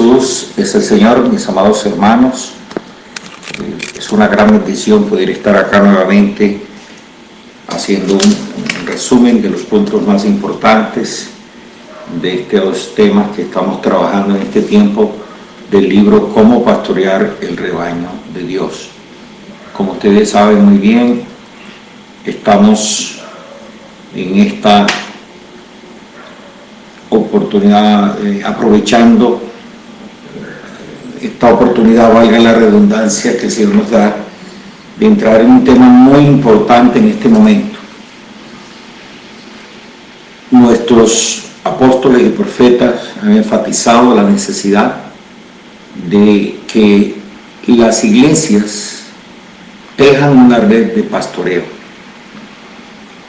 Jesús es el Señor, mis amados hermanos. Es una gran bendición poder estar acá nuevamente haciendo un resumen de los puntos más importantes de estos temas que estamos trabajando en este tiempo del libro Cómo pastorear el rebaño de Dios. Como ustedes saben muy bien, estamos en esta oportunidad, aprovechando esta oportunidad, valga la redundancia, que el Señor nos da, de entrar en un tema muy importante en este momento. Nuestros apóstoles y profetas han enfatizado la necesidad de que las iglesias tejan una red de pastoreo,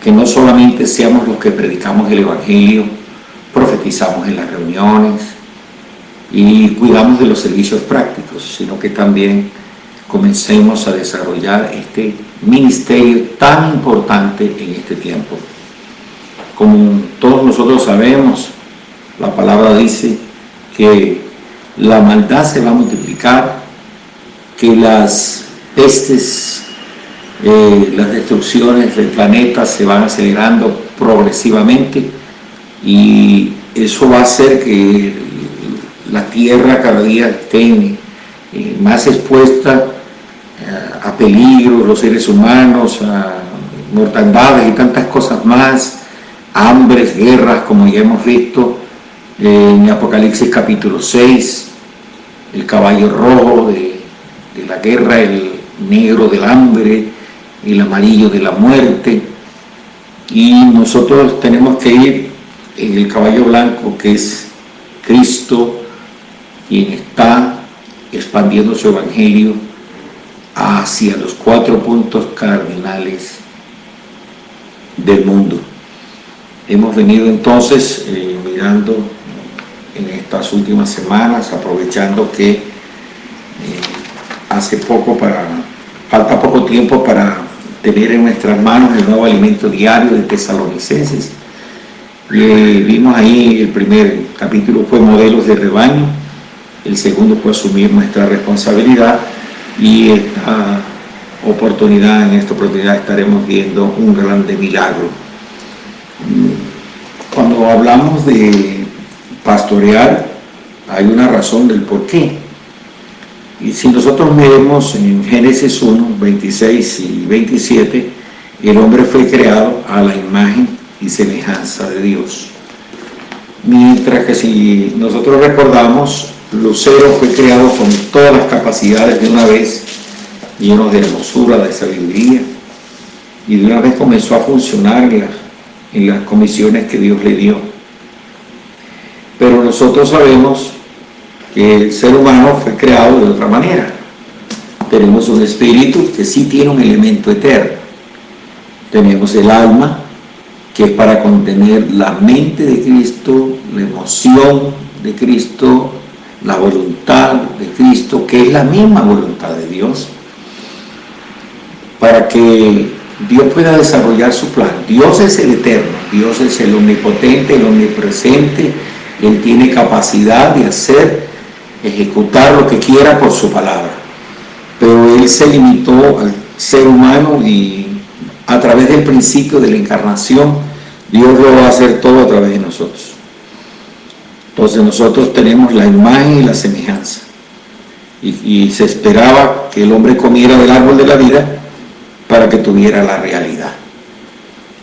que no solamente seamos los que predicamos el Evangelio, profetizamos en las reuniones y cuidamos de los servicios prácticos, sino que también comencemos a desarrollar este ministerio tan importante en este tiempo. Como todos nosotros sabemos, la palabra dice que la maldad se va a multiplicar, que las pestes, las destrucciones del planeta se van acelerando progresivamente, y eso va a hacer que la tierra cada día esté más expuesta a peligros, los seres humanos, a mortandades y tantas cosas más, hambres, guerras, como ya hemos visto en Apocalipsis capítulo 6, el caballo rojo de la guerra, el negro del hambre, el amarillo de la muerte, y nosotros tenemos que ir en el caballo blanco, que es Cristo, quien está expandiendo su evangelio hacia los 4 puntos cardinales del mundo. Hemos venido entonces mirando en estas últimas semanas, aprovechando que falta poco tiempo para tener en nuestras manos el nuevo alimento diario de Tesalonicenses. Vimos ahí, el primer capítulo fue modelos de rebaño, el segundo fue asumir nuestra responsabilidad, y en esta oportunidad estaremos viendo un grande milagro. Cuando hablamos de pastorear, hay una razón del por qué. Y si nosotros vemos en Génesis 1, 26 y 27, el hombre fue creado a la imagen y semejanza de Dios. Mientras que si nosotros recordamos, Lucero fue creado con todas las capacidades de una vez, lleno de hermosura, de sabiduría, y de una vez comenzó a funcionar en las comisiones que Dios le dio. Pero nosotros sabemos que el ser humano fue creado de otra manera. Tenemos un espíritu que sí tiene un elemento eterno. Tenemos el alma, que es para contener la mente de Cristo, la emoción de Cristo, la voluntad de Cristo, que es la misma voluntad de Dios, para que Dios pueda desarrollar su plan. Dios es el eterno, Dios es el omnipotente, el omnipresente. Él tiene capacidad de ejecutar lo que quiera por su palabra, pero Él se limitó al ser humano, y a través del principio de la encarnación, Dios lo va a hacer todo a través de nosotros. Entonces nosotros tenemos la imagen y la semejanza, y se esperaba que el hombre comiera del árbol de la vida para que tuviera la realidad.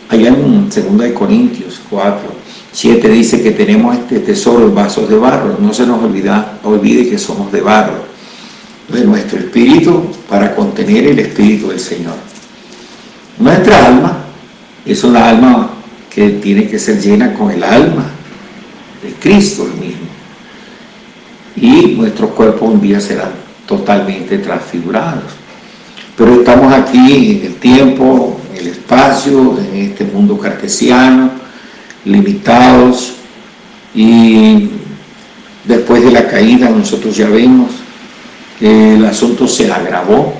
Allá en 2 Corintios 4, 7 dice que tenemos este tesoro en vasos de barro. No se nos olvide que somos de barro, de nuestro espíritu, para contener el espíritu del Señor. Nuestra alma es una alma que tiene que ser llena con el alma de Cristo el mismo, y nuestros cuerpos un día serán totalmente transfigurados. Pero estamos aquí en el tiempo, en el espacio, en este mundo cartesiano, limitados, y después de la caída nosotros ya vemos que el asunto se agravó,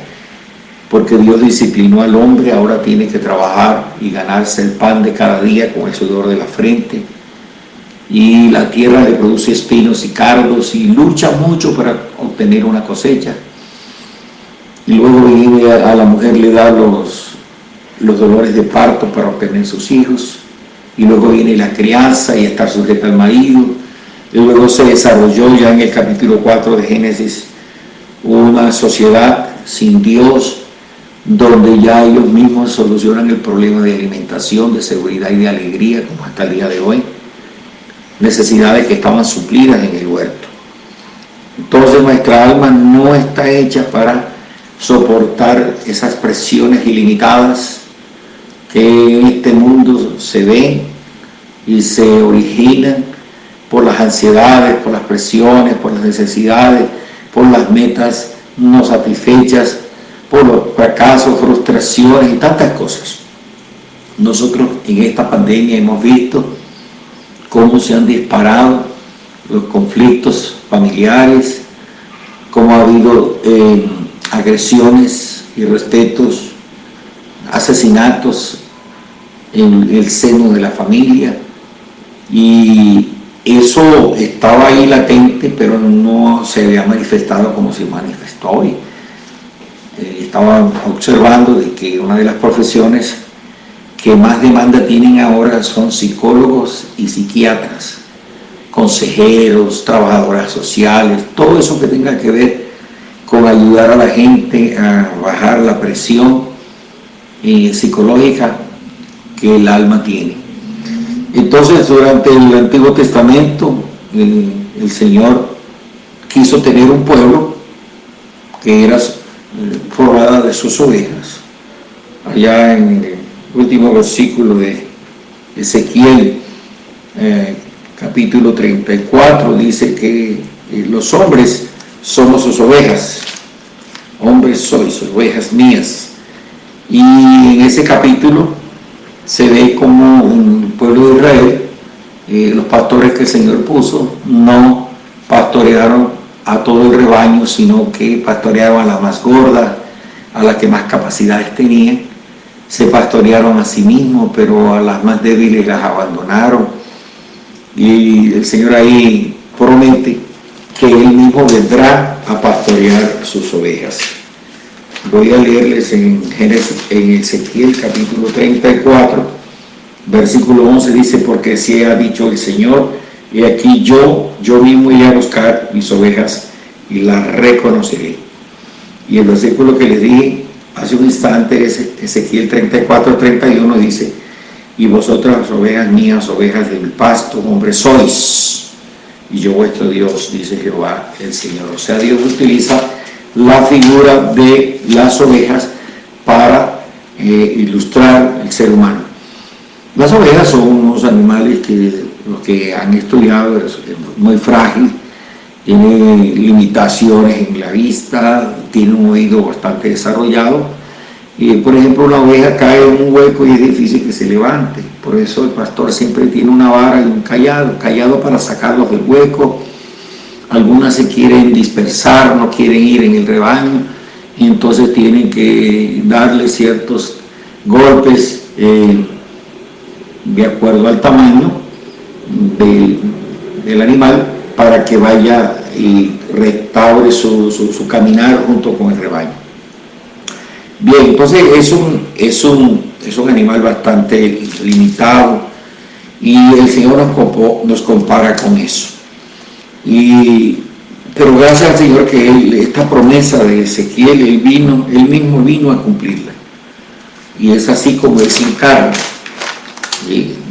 porque Dios disciplinó al hombre. Ahora tiene que trabajar y ganarse el pan de cada día con el sudor de la frente, y la tierra le produce espinos y cardos y lucha mucho para obtener una cosecha. Y luego viene a la mujer, le da los dolores de parto para obtener sus hijos, y luego viene la crianza y estar sujeta al marido, y luego se desarrolló ya en el capítulo 4 de Génesis una sociedad sin Dios, donde ya ellos mismos solucionan el problema de alimentación, de seguridad y de alegría, como hasta el día de hoy, necesidades que estaban suplidas en el huerto. Entonces nuestra alma no está hecha para soportar esas presiones ilimitadas que en este mundo se ven y se originan por las ansiedades, por las presiones, por las necesidades, por las metas no satisfechas, por los fracasos, frustraciones y tantas cosas. Nosotros en esta pandemia hemos visto cómo se han disparado los conflictos familiares, cómo ha habido agresiones, irrespetos, asesinatos en el seno de la familia, y eso estaba ahí latente, pero no se había manifestado como se manifestó hoy. Estaba observando de que una de las profesiones que más demanda tienen ahora son psicólogos y psiquiatras, consejeros, trabajadoras sociales, todo eso que tenga que ver con ayudar a la gente a bajar la presión psicológica que el alma tiene. Entonces, durante el Antiguo Testamento, el Señor quiso tener un pueblo que era formada de sus ovejas. Allá en el último versículo de Ezequiel, capítulo 34, dice que los hombres somos sus ovejas. Hombres sois, ovejas mías. Y en ese capítulo se ve como un pueblo de Israel, los pastores que el Señor puso, no pastorearon a todo el rebaño, sino que pastorearon a la más gorda, a la que más capacidades tenían. Se pastorearon a sí mismos, pero a las más débiles las abandonaron. Y el Señor ahí promete que Él mismo vendrá a pastorear sus ovejas. Voy a leerles en Ezequiel capítulo 34, versículo 11, dice: porque así ha dicho el Señor, y aquí yo mismo iré a buscar mis ovejas y las reconoceré. Y el versículo que les dije hace un instante es Ezequiel 34, 31, dice: y vosotras, ovejas mías, ovejas de mi pasto, hombres sois, y yo vuestro Dios, dice Jehová el Señor. O sea, Dios utiliza la figura de las ovejas para ilustrar el ser humano. Las ovejas son unos animales que los que han estudiado es muy frágil, tiene limitaciones en la vista, tiene un oído bastante desarrollado, y por ejemplo una oveja cae en un hueco y es difícil que se levante. Por eso el pastor siempre tiene una vara y un callado para sacarlos del hueco. Algunas se quieren dispersar, no quieren ir en el rebaño, y entonces tienen que darle ciertos golpes de acuerdo al tamaño del animal, para que vaya y restaure su caminar junto con el rebaño. Bien, entonces es un animal bastante limitado, y el Señor nos compara con eso. Pero gracias al Señor que esta promesa de Ezequiel, Él mismo vino a cumplirla. Y es así como Él se encarna.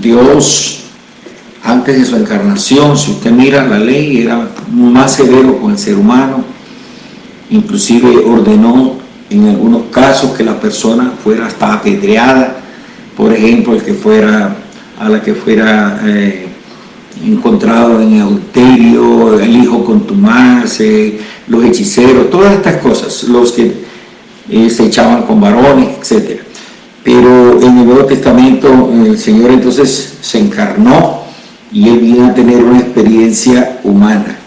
Dios, antes de su encarnación, si usted mira la ley, era más severo con el ser humano. Inclusive ordenó en algunos casos que la persona fuera hasta apedreada. Por ejemplo, a la que fuera encontrado en adulterio, el hijo contumaz, los hechiceros, todas estas cosas, los que se echaban con varones, etc. Pero en el Nuevo Testamento el Señor entonces se encarnó y Él vino a tener una experiencia humana.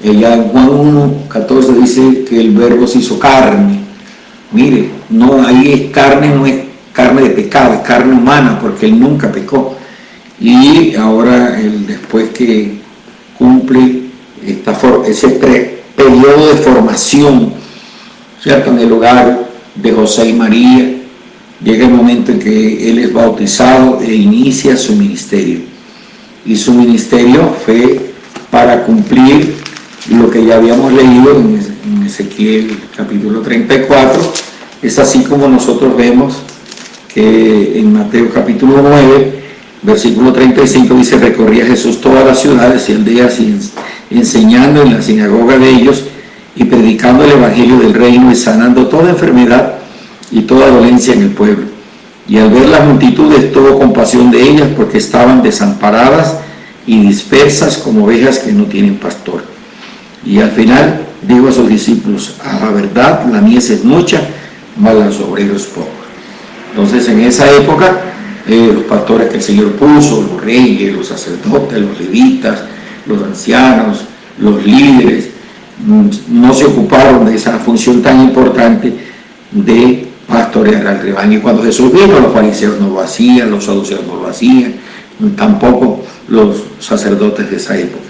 Ya en Juan 1:14 dice que el Verbo se hizo carne. Mire, no, ahí es carne, no es carne de pecado, es carne humana, porque Él nunca pecó. y ahora después que cumple ese periodo de formación, ¿cierto?, en el hogar de José y María, llega el momento en que él es bautizado e inicia su ministerio. Y su ministerio fue para cumplir lo que ya habíamos leído en Ezequiel capítulo 34. Es así como nosotros vemos que en Mateo capítulo 9, versículo 35 dice: recorría Jesús todas las ciudades y aldeas enseñando en la sinagoga de ellos y predicando el evangelio del reino y sanando toda enfermedad y toda dolencia en el pueblo. Y al ver las multitudes tuvo compasión de ellas, porque estaban desamparadas y dispersas como ovejas que no tienen pastor. Y al final dijo a sus discípulos: a la verdad la mies es mucha, mas los obreros pocos. Entonces, en esa época, los pastores que el Señor puso, los reyes, los sacerdotes, los levitas, los ancianos, los líderes, no se ocuparon de esa función tan importante de pastorear al rebaño. Y cuando Jesús vino, los fariseos no lo hacían, los saduceos no lo hacían, tampoco los sacerdotes de esa época,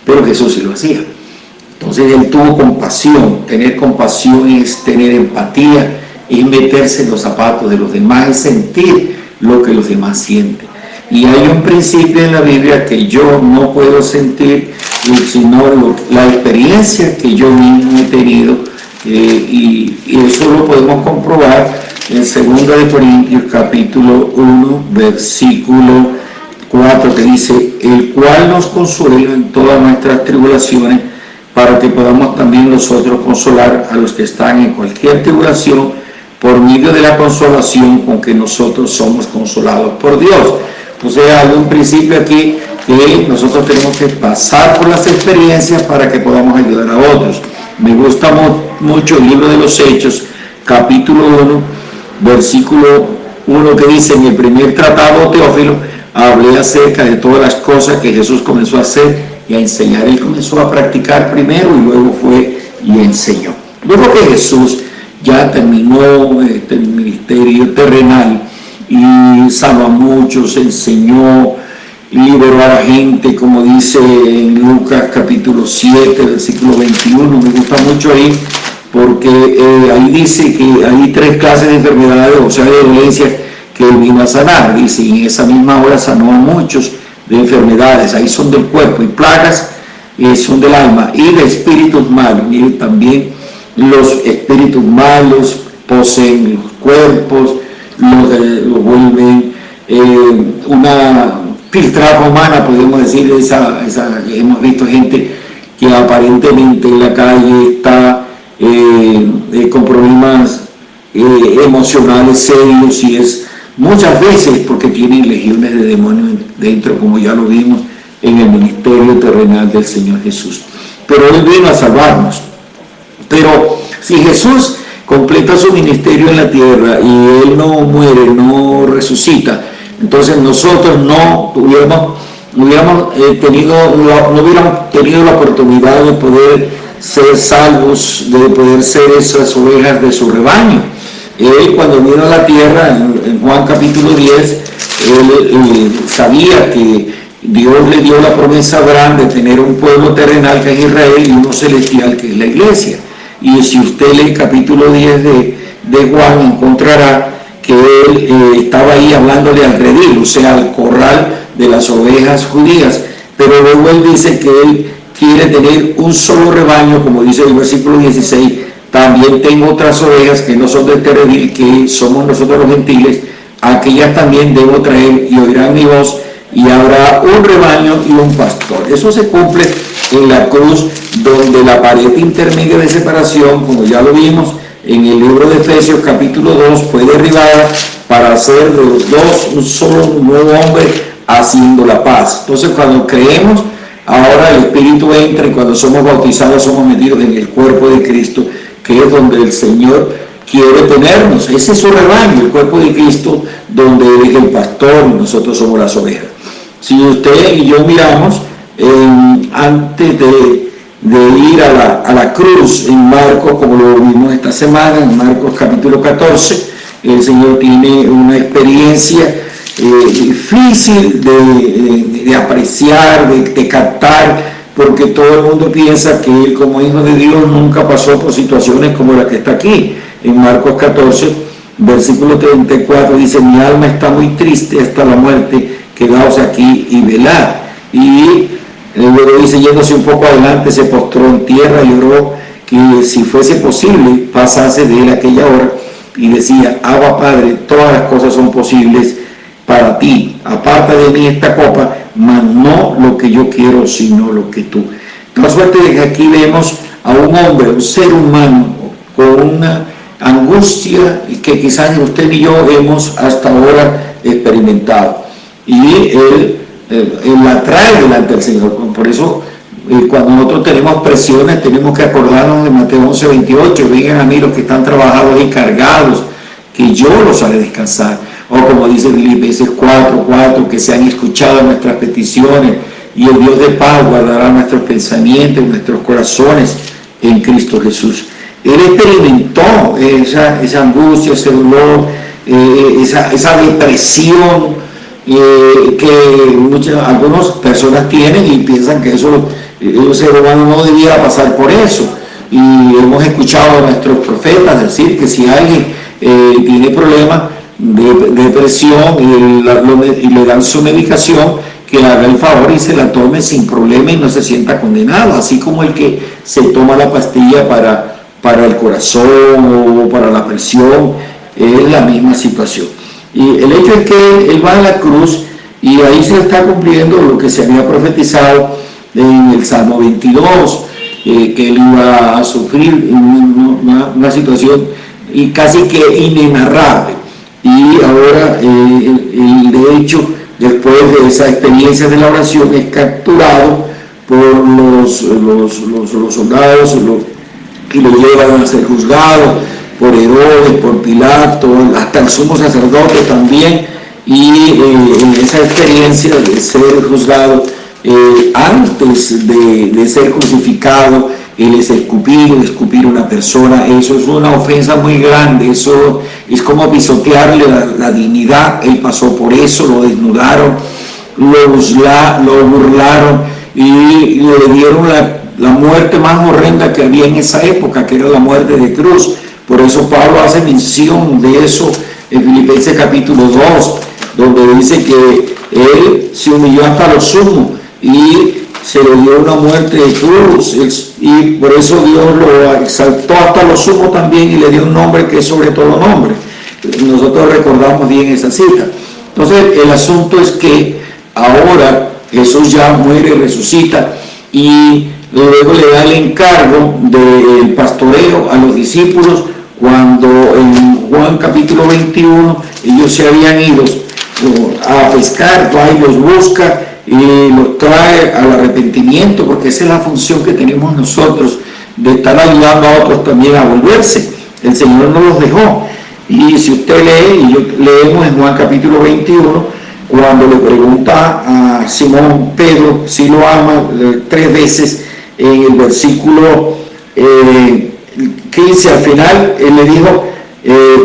pero Jesús sí lo hacía. Entonces él tuvo compasión. Tener compasión es tener empatía, es meterse en los zapatos de los demás, es sentir lo que los demás sienten. Y hay un principio en la Biblia que yo no puedo sentir, sino la experiencia que yo mismo he tenido, y eso lo podemos comprobar en 2 de Corintios capítulo 1 versículo 4, que dice: el cual nos consuela en todas nuestras tribulaciones, para que podamos también nosotros consolar a los que están en cualquier tribulación, por medio de la consolación con que nosotros somos consolados por Dios. O sea, hay un principio aquí que nosotros tenemos que pasar por las experiencias para que podamos ayudar a otros. Me gusta mucho el libro de los Hechos, capítulo 1, versículo 1, que dice: en el primer tratado, Teófilo, hablé acerca de todas las cosas que Jesús comenzó a hacer y a enseñar. Él comenzó a practicar primero y luego fue y enseñó. Luego que Jesús ya terminó este ministerio terrenal y sanó a muchos, enseñó, liberó a la gente, como dice en Lucas capítulo 7, versículo 21. Me gusta mucho ahí, porque ahí dice que hay 3 clases de enfermedades, o sea, de dolencias, que él vino a sanar. Dice, y en esa misma hora sanó a muchos de enfermedades, ahí son del cuerpo, y plagas son del alma, y de espíritus malos. Y también los espíritus malos poseen los cuerpos, los vuelven una filtrada humana, podemos decir, esa hemos visto gente que aparentemente en la calle está con problemas emocionales serios, y es muchas veces porque tienen legiones de demonios dentro, como ya lo vimos en el ministerio terrenal del Señor Jesús. Pero Él vino a salvarnos. Pero si Jesús completa su ministerio en la tierra y Él no muere, no resucita, entonces nosotros no hubiéramos tenido la oportunidad de poder ser salvos, de poder ser esas ovejas de su rebaño. Él, cuando vino a la tierra, en Juan capítulo 10, él sabía que Dios le dio la promesa a Abraham de tener un pueblo terrenal, que es Israel, y uno celestial, que es la iglesia. Y si usted lee el capítulo 10 de Juan, encontrará que él estaba ahí hablándole al redil, o sea, al corral de las ovejas judías. Pero luego él dice que él quiere tener un solo rebaño, como dice el versículo 16, también tengo otras ovejas que no son de este redil, que somos nosotros los gentiles, aquellas también debo traer, y oirán mi voz, y habrá un rebaño y un pastor. Eso se cumple en la cruz, donde la pared intermedia de separación, como ya lo vimos en el libro de Efesios capítulo 2, fue derribada para hacer de los dos un solo nuevo hombre, haciendo la paz. Entonces, cuando creemos, ahora el Espíritu entra, y cuando somos bautizados somos metidos en el cuerpo de Cristo, que es donde el Señor quiere tenernos. Ese es su rebaño, el cuerpo de Cristo, donde Él es el pastor y nosotros somos las ovejas. Si usted y yo miramos, antes de ir a la cruz en Marcos, como lo vimos esta semana, en Marcos capítulo 14, el Señor tiene una experiencia difícil de apreciar, de captar, porque todo el mundo piensa que él, como hijo de Dios, nunca pasó por situaciones como la que está aquí. En Marcos 14, versículo 34, dice: mi alma está muy triste hasta la muerte, quedaos aquí y velad. Y luego dice, yéndose un poco adelante, se postró en tierra y oró que si fuese posible pasase de él aquella hora, y decía: Abba, Padre, todas las cosas son posibles para ti, aparta de mí esta copa, mas no lo que yo quiero, sino lo que tú. La suerte de que aquí vemos a un hombre, un ser humano, con una angustia que quizás usted y yo hemos hasta ahora experimentado. Y él la trae delante del Señor. Por eso, cuando nosotros tenemos presiones, tenemos que acordarnos de Mateo 11:28, vengan a mí los que están trabajados y cargados, que yo los haré descansar. O como dice Filipenses 4:4, que se han escuchado nuestras peticiones y el Dios de paz guardará nuestros pensamientos y nuestros corazones en Cristo Jesús. Él experimentó esa angustia, ese dolor, esa depresión que algunas personas tienen y piensan que un ser humano no debiera pasar por eso. Y hemos escuchado a nuestros profetas decir que si alguien tiene problemas de depresión y le dan su medicación, que haga el favor y se la tome sin problema y no se sienta condenado, así como el que se toma la pastilla para el corazón o para la presión, es la misma situación. Y el hecho es que él va a la cruz y ahí se está cumpliendo lo que se había profetizado en el Salmo 22, que él iba a sufrir una situación y casi que inenarrable. Y ahora, de hecho, después de esa experiencia de la oración, es capturado por los soldados y lo llevan a ser juzgado por Herodes, por Pilato, hasta el sumo sacerdote también. Y en esa experiencia de ser juzgado, antes de ser crucificado, él es escupir una persona, eso es una ofensa muy grande, eso es como pisotearle la dignidad. Él pasó por eso, lo desnudaron, lo burlaron y le dieron la muerte más horrenda que había en esa época, que era la muerte de cruz. Por eso Pablo hace mención de eso en Filipenses capítulo 2, donde dice que él se humilló hasta lo sumo y se le dio una muerte de cruz, y por eso Dios lo exaltó hasta lo sumo también y le dio un nombre que es sobre todo nombre. Nosotros recordamos bien esa cita. Entonces el asunto es que ahora Jesús ya muere y resucita, y luego le da el encargo del pastoreo a los discípulos, cuando en Juan capítulo 21 ellos se habían ido a pescar. Ahí los busca y los trae al arrepentimiento, porque esa es la función que tenemos nosotros, de estar ayudando a otros también a volverse. El Señor no los dejó. Y si usted lee, y leemos en Juan capítulo 21, cuando le pregunta a Simón Pedro si lo ama 3 veces, en el versículo 15 al final, él le dijo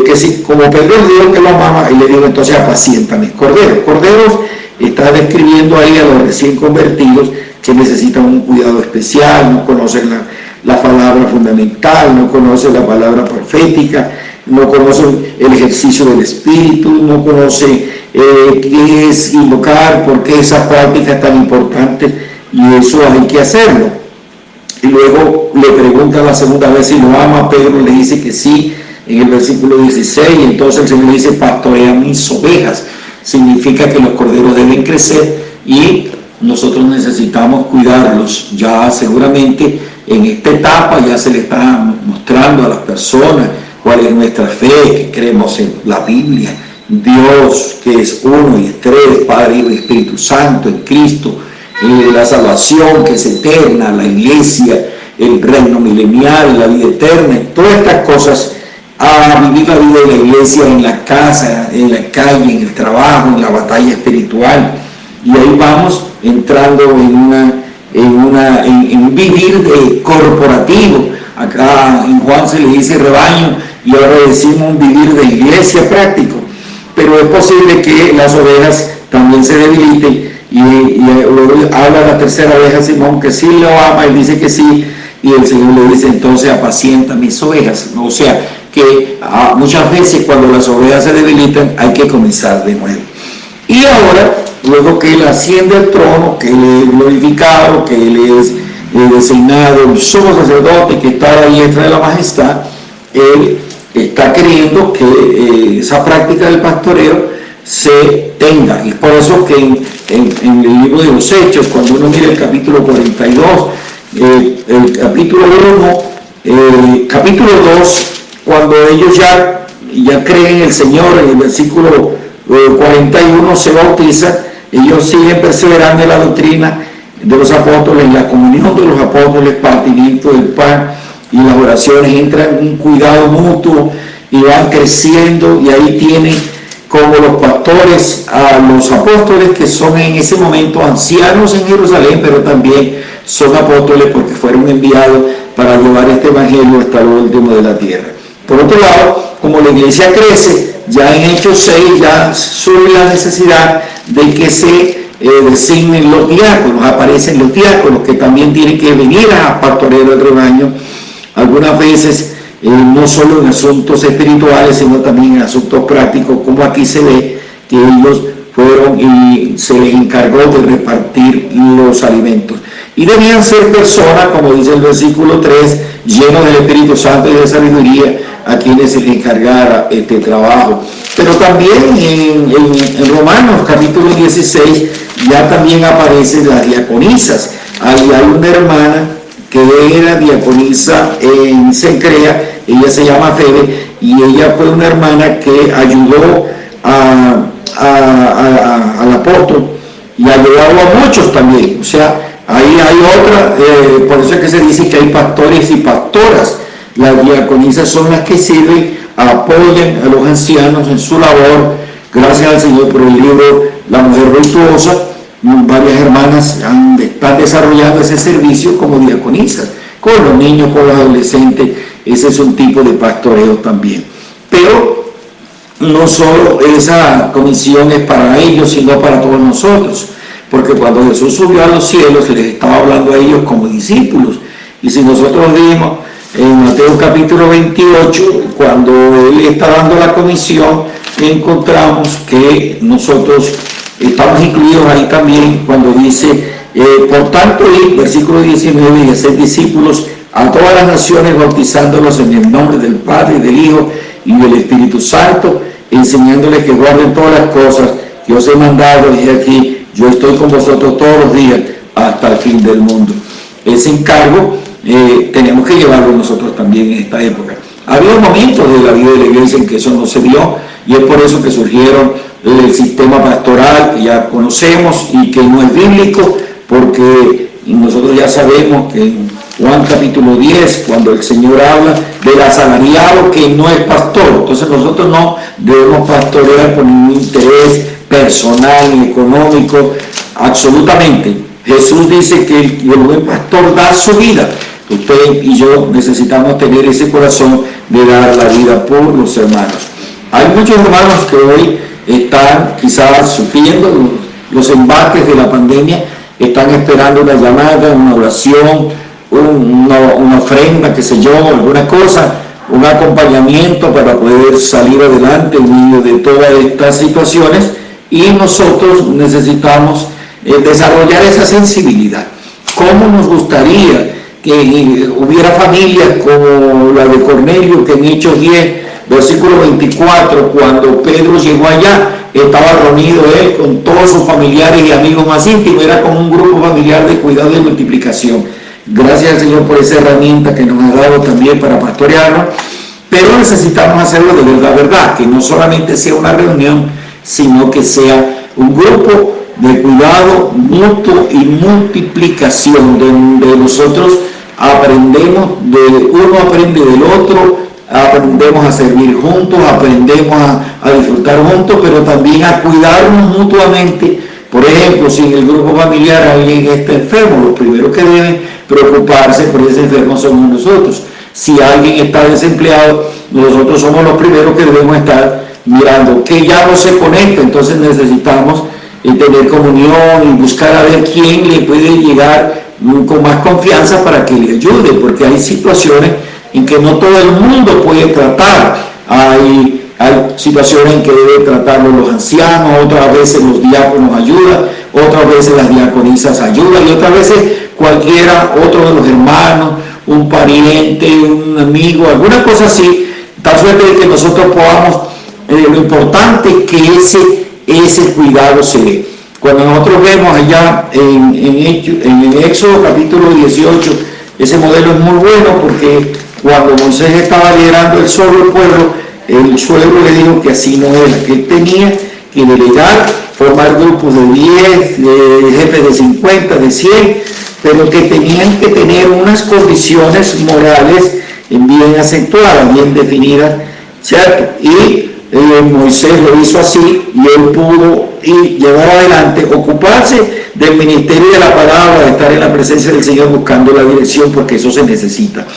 que si, como Pedro le dijo que lo amaba, él le dijo: entonces apaciéntame corderos. Está describiendo ahí a los recién convertidos que necesitan un cuidado especial, no conocen la palabra fundamental, no conocen la palabra profética, no conocen el ejercicio del Espíritu, no conocen qué es invocar, por qué esa práctica es tan importante, y eso hay que hacerlo. Y luego le pregunta la segunda vez si lo ama. Pedro le dice que sí, en el versículo 16, y entonces el Señor le dice: pastorea mis ovejas. Significa que los corderos deben crecer y nosotros necesitamos cuidarlos. Ya seguramente en esta etapa ya se le está mostrando a las personas cuál es nuestra fe, que creemos en la Biblia, Dios que es uno y es tres, Padre, Hijo y Espíritu Santo, en Cristo, la salvación que es eterna, la iglesia, el reino milenial, la vida eterna, y todas estas cosas. A vivir la vida de la iglesia en la casa, en la calle, en el trabajo, en la batalla espiritual. Y ahí vamos entrando en un vivir de corporativo. Acá en Juan se le dice rebaño y ahora decimos un vivir de iglesia práctico. pero es posible que las ovejas también se debiliten, y luego habla la tercera oveja, Simón, que sí lo ama, él dice que sí, y el Señor le dice, entonces apacienta mis ovejas. O sea, que muchas veces cuando las ovejas se debilitan hay que comenzar de nuevo. Y ahora, luego que él asciende al trono, que él es glorificado, que él es designado el sumo sacerdote, que está a la diestra de la majestad, él está queriendo que esa práctica del pastoreo se tenga. Y por eso que en el libro de los Hechos, cuando uno mira el capítulo 42, el capítulo 1, capítulo 2, cuando ellos ya creen en el Señor, en el versículo 41 se bautizan, ellos siguen perseverando en la doctrina de los apóstoles, en la comunión de los apóstoles, partimiento del pan y las oraciones, entran en un cuidado mutuo y van creciendo, y ahí tienen como los pastores a los apóstoles, que son en ese momento ancianos en Jerusalén, pero también son apóstoles porque fueron enviados para llevar este evangelio hasta lo último de la tierra. Por otro lado, como la iglesia crece, ya en Hechos 6 ya surge la necesidad de que se designen los diáconos, aparecen los diáconos que también tienen que venir a pastorear el rebaño, algunas veces no solo en asuntos espirituales, sino también en asuntos prácticos, como aquí se ve que ellos fueron y se les encargó de repartir los alimentos. Y debían ser personas, como dice el versículo 3, llenos del Espíritu Santo y de sabiduría, a quienes se les encargara este trabajo. Pero también en Romanos capítulo 16 ya también aparecen las diaconisas. Hay una hermana que era diaconisa en Cencrea, ella se llama Febe, y ella fue una hermana que ayudó al apóstol y ayudó a muchos también. O sea, ahí hay otra, por eso es que se dice que hay pastores y pastoras. Las diaconisas son las que sirven, apoyan a los ancianos en su labor. Gracias al Señor por el libro La Mujer Virtuosa, varias hermanas están desarrollando ese servicio como diaconisas, con los niños, con los adolescentes. Ese es un tipo de pastoreo también. Pero no solo esa comisión es para ellos, sino para todos nosotros, porque cuando Jesús subió a los cielos, les estaba hablando a ellos como discípulos. Y si nosotros vimos en Mateo capítulo 28, cuando Él está dando la comisión, encontramos que nosotros estamos incluidos ahí también, cuando dice, por tanto, versículo 19, y hacer discípulos a todas las naciones, bautizándolos en el nombre del Padre, del Hijo y del Espíritu Santo, enseñándoles que guarden todas las cosas que os he mandado, y aquí yo estoy con vosotros todos los días hasta el fin del mundo. Ese encargo tenemos que llevarlo nosotros también en esta época. Había momentos de la vida de la iglesia en que eso no se dio, y es por eso que surgieron el sistema pastoral que ya conocemos y que no es bíblico, porque nosotros ya sabemos que en Juan capítulo 10, cuando el Señor habla del asalariado que no es pastor, entonces nosotros no debemos pastorear por ningún interés personal ni económico, absolutamente. Jesús dice que el buen pastor da su vida. Usted y yo necesitamos tener ese corazón de dar la vida por los hermanos. Hay muchos hermanos que hoy están quizás sufriendo los embates de la pandemia, están esperando una llamada, una oración, una ofrenda, qué sé yo, alguna cosa, un acompañamiento para poder salir adelante en medio de todas estas situaciones, y nosotros necesitamos desarrollar esa sensibilidad. ¿Cómo nos gustaría que hubiera familias como la de Cornelio, que en Hechos 10, versículo 24, cuando Pedro llegó allá, estaba reunido él con todos sus familiares y amigos más íntimos, era como un grupo familiar de cuidado y multiplicación. Gracias al Señor por esa herramienta que nos ha dado también para pastorearnos, pero necesitamos hacerlo de verdad, que no solamente sea una reunión, sino que sea un grupo de cuidado mutuo y multiplicación, donde nosotros aprendemos, uno aprende del otro, aprendemos a servir juntos, aprendemos a disfrutar juntos, pero también a cuidarnos mutuamente. Por ejemplo, si en el grupo familiar alguien está enfermo, los primeros que deben preocuparse por ese enfermo somos nosotros. Si alguien está desempleado, nosotros somos los primeros que debemos estar mirando, que ya no se conecta. Entonces necesitamos tener comunión y buscar a ver quién le puede llegar con más confianza para que le ayude, porque hay situaciones en que no todo el mundo puede tratar. Hay situaciones en que deben tratarlo los ancianos, otras veces los diáconos ayudan, otras veces las diaconisas ayudan, y otras veces cualquiera, otro de los hermanos, un pariente, un amigo, alguna cosa así, tal suerte de que nosotros podamos, lo importante es que ese cuidado se dé. Cuando nosotros vemos allá en el Éxodo capítulo 18, ese modelo es muy bueno, porque cuando Moisés estaba liderando el pueblo, el suegro le dijo que así no era, que él tenía que delegar, formar grupos de 10, de jefes de 50, de 100, pero que tenían que tener unas condiciones morales bien acentuadas, bien definidas, ¿cierto? Y Moisés lo hizo así, y él pudo llevar adelante, ocuparse del ministerio de la palabra, de estar en la presencia del Señor buscando la dirección, porque eso se necesita.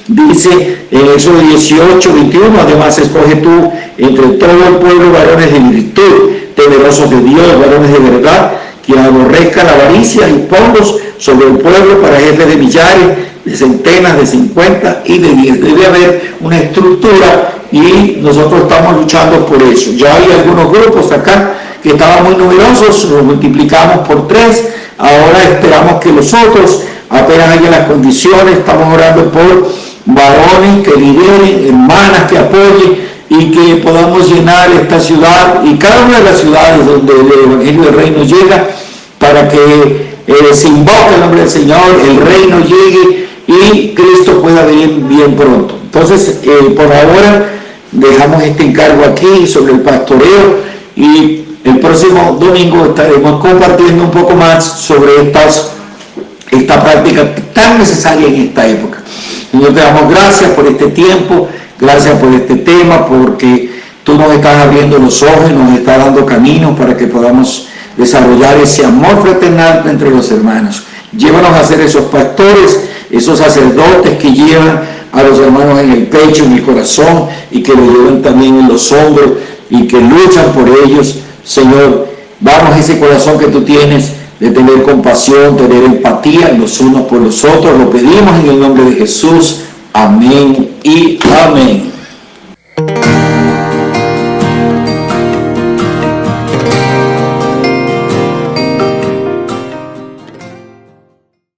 Dice en Éxodo 18, 21, además escoge tú entre todo el pueblo varones de virtud, temerosos de Dios, varones de verdad, que aborrezcan la avaricia, y ponlos sobre el pueblo para jefes de millares, de centenas, de 50 y de 10. Debe haber una estructura, y nosotros estamos luchando por eso. Ya hay algunos grupos acá que estaban muy numerosos, los multiplicamos por 3, ahora esperamos que los otros apenas haya las condiciones. Estamos orando por varones que lideren, hermanas que apoyen, y que podamos llenar esta ciudad y cada una de las ciudades donde el Evangelio del Reino llega, para que se invoque el nombre del Señor, el reino llegue y Cristo pueda venir bien pronto. Entonces, por ahora dejamos este encargo aquí sobre el pastoreo, y el próximo domingo estaremos compartiendo un poco más sobre esta práctica tan necesaria en esta época. Señor, te damos gracias por este tiempo, gracias por este tema, porque tú nos estás abriendo los ojos y nos estás dando caminos para que podamos desarrollar ese amor fraternal entre los hermanos. Llévanos a ser esos pastores, esos sacerdotes que llevan a los hermanos en el pecho, en el corazón, y que lo llevan también en los hombros, y que luchan por ellos. Señor, danos ese corazón que tú tienes, de tener compasión, tener empatía los unos por los otros. Lo pedimos en el nombre de Jesús. Amén y amén.